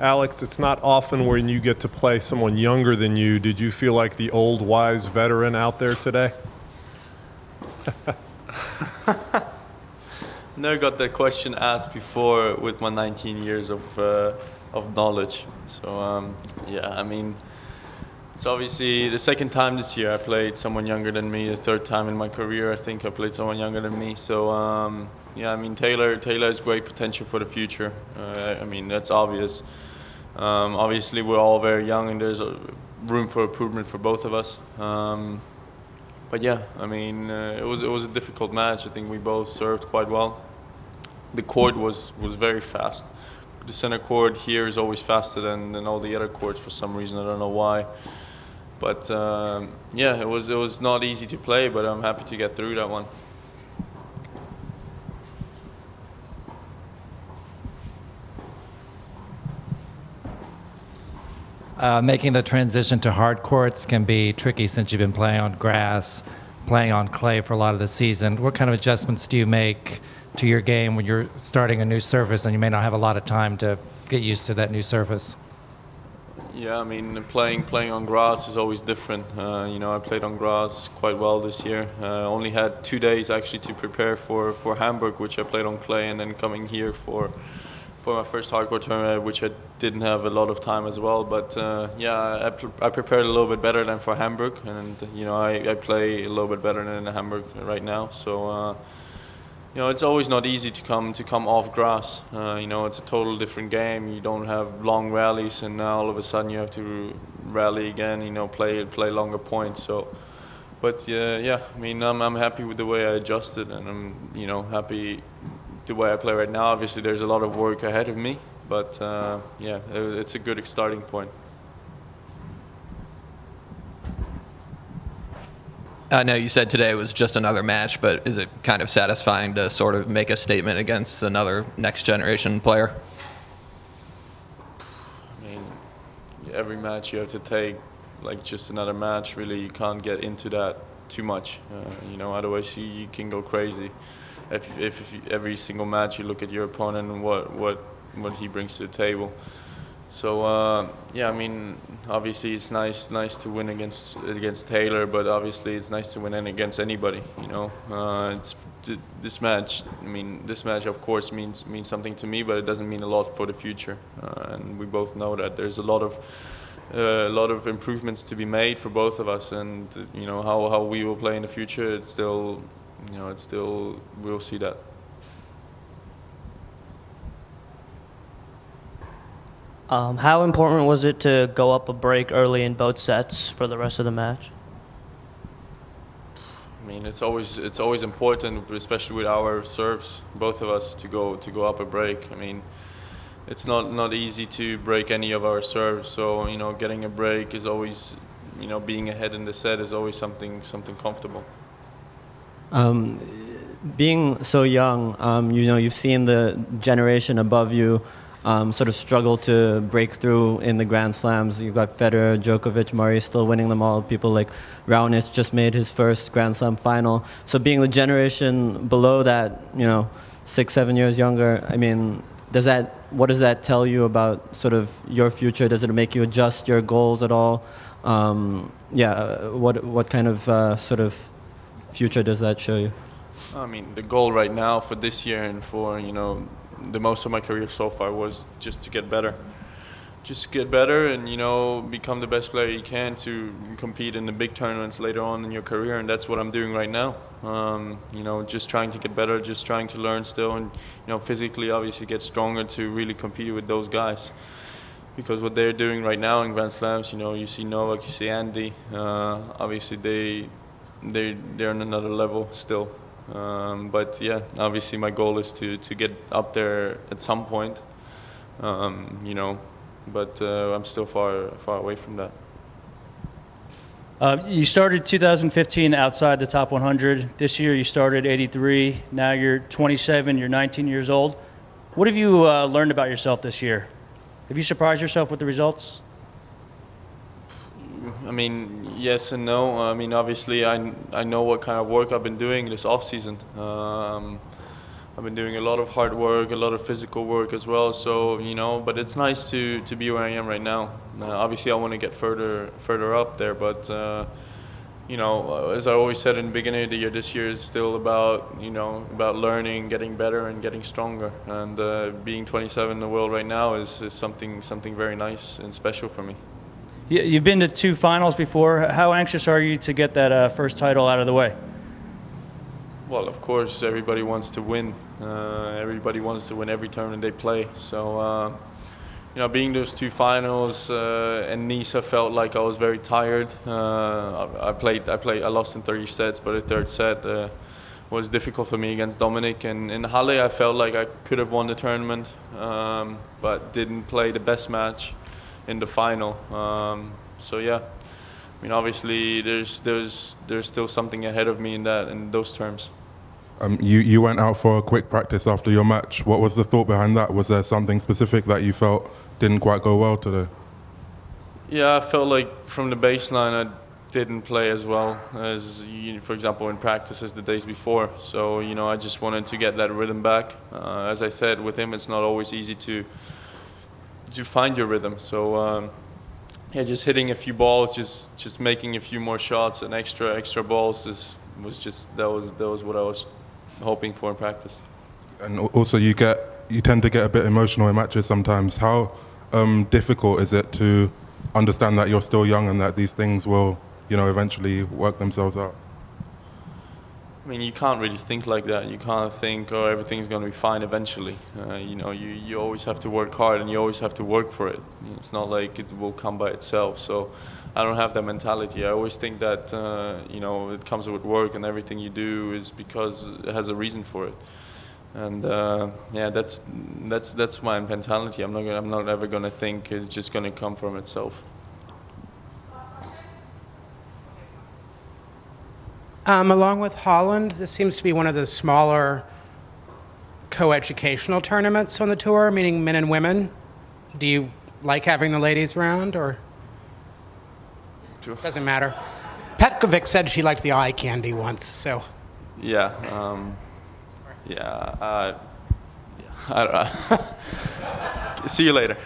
Alex, it's not often when you get to play someone younger than you. Did you feel like the old, wise veteran out there today? Never got that question asked before with my 19 years of knowledge. So yeah, I mean, it's obviously the second time this year I played someone younger than me. The third time in my career I think I played someone younger than me. So yeah, I mean Taylor has great potential for the future. I mean that's obvious. Obviously we're all very young and there's room for improvement for both of us. But yeah, I mean it was a difficult match. I think we both served quite well. The court was very fast. The center court here is always faster than all the other courts for some reason. I don't know why. But yeah, it was not easy to play, but I'm happy to get through that one. Making the transition to hard courts can be tricky since you've been playing on grass, playing on clay for a lot of the season. What kind of adjustments do you make to your game when you're starting a new surface and you may not have a lot of time to get used to that new surface? Yeah, I mean, playing on grass is always different. You know, I played on grass quite well this year. Only had 2 days actually to prepare for Hamburg, which I played on clay, and then coming here for my first hardcore tournament, which I didn't have a lot of time as well. But yeah, I prepared a little bit better than for Hamburg, and you know, I play a little bit better than in Hamburg right now. So. You know, it's always not easy to come off grass. You know, it's a total different game. You don't have long rallies, and now all of a sudden you have to rally again. You know, play longer points. So, but yeah. I mean, I'm happy with the way I adjusted, and I'm happy the way I play right now. Obviously, there's a lot of work ahead of me, but yeah, it's a good starting point. I know you said today was just another match, but is it kind of satisfying to sort of make a statement against another next generation player? I mean, every match you have to take like just another match. Really, you can't get into that too much. You know, otherwise you can go crazy. If every single match you look at your opponent and what he brings to the table. So yeah, I mean, obviously it's nice to win against Taylor, but obviously it's nice to win against anybody. You know, this match. I mean, this match of course means something to me, but it doesn't mean a lot for the future. And we both know that there's a lot of improvements to be made for both of us, and you know how we will play in the future. It's still we'll see that. How important was it to go up a break early in both sets for the rest of the match? I mean, it's always important, especially with our serves, both of us, to go up a break. I mean, it's not easy to break any of our serves. So you know, getting a break is always, you know, being ahead in the set is always something comfortable. Being so young, you know, you've seen the generation above you sort of struggle to break through in the Grand Slams. You've got Federer, Djokovic, Murray still winning them all. People like Raonic just made his first Grand Slam final. So being the generation below that, you know, 6-7 years younger, I mean, what does that tell you about sort of your future? Does it make you adjust your goals at all? What kind of sort of future does that show you? I mean, the goal right now for this year and for, you know, the most of my career so far was just to get better. Just get better and, you know, become the best player you can to compete in the big tournaments later on in your career, and that's what I'm doing right now. You know, just trying to get better, just trying to learn still, and, you know, physically obviously get stronger to really compete with those guys. Because what they're doing right now in Grand Slams, you know, you see Novak, you see Andy, obviously they're on another level still. But yeah, obviously my goal is to get up there at some point, you know, but I'm still far away from that. You started 2015 outside the top 100. This year you started 83. Now you're 27. You're 19 years old. What have you learned about yourself this year? Have you surprised yourself with the results? I mean, yes and no. I mean, obviously, I know what kind of work I've been doing this off season. I've been doing a lot of hard work, a lot of physical work as well. So but it's nice to be where I am right now. Obviously, I want to get further up there, but as I always said in the beginning of the year, this year is still about about learning, getting better, and getting stronger. And being 27 in the world right now is something very nice and special for me. You've been to 2 finals before. How anxious are you to get that first title out of the way? Well, of course, everybody wants to win. Everybody wants to win every tournament they play. So, being those 2 finals in Nice, I felt like I was very tired. I lost in 30 sets, but the third set was difficult for me against Dominic. And in Halle, I felt like I could have won the tournament, but didn't play the best match in the final. So yeah, obviously there's still something ahead of me in those terms. You went out for a quick practice after your match. What was the thought behind that? Was there something specific that you felt didn't quite go well today? Yeah, I felt like from the baseline I didn't play as well as, for example, in practices the days before. So, I just wanted to get that rhythm back. As I said, with him it's not always easy to find your rhythm. So, just hitting a few balls, just making a few more shots and extra balls that was what I was hoping for in practice. And also you tend to get a bit emotional in matches sometimes. How difficult is it to understand that you're still young and that these things will, eventually work themselves out? I mean, you can't really think like that. You can't think, oh, everything's going to be fine eventually. You always have to work hard and you always have to work for it. It's not like it will come by itself. So I don't have that mentality. I always think that, it comes with work and everything you do is because it has a reason for it. And that's my mentality. I'm not ever going to think it's just going to come from itself. Along with Holland, this seems to be one of the smaller coeducational tournaments on the tour, meaning men and women. Do you like having the ladies around, or doesn't matter? Petkovic said she liked the eye candy once, so. Yeah. I don't know. See you later.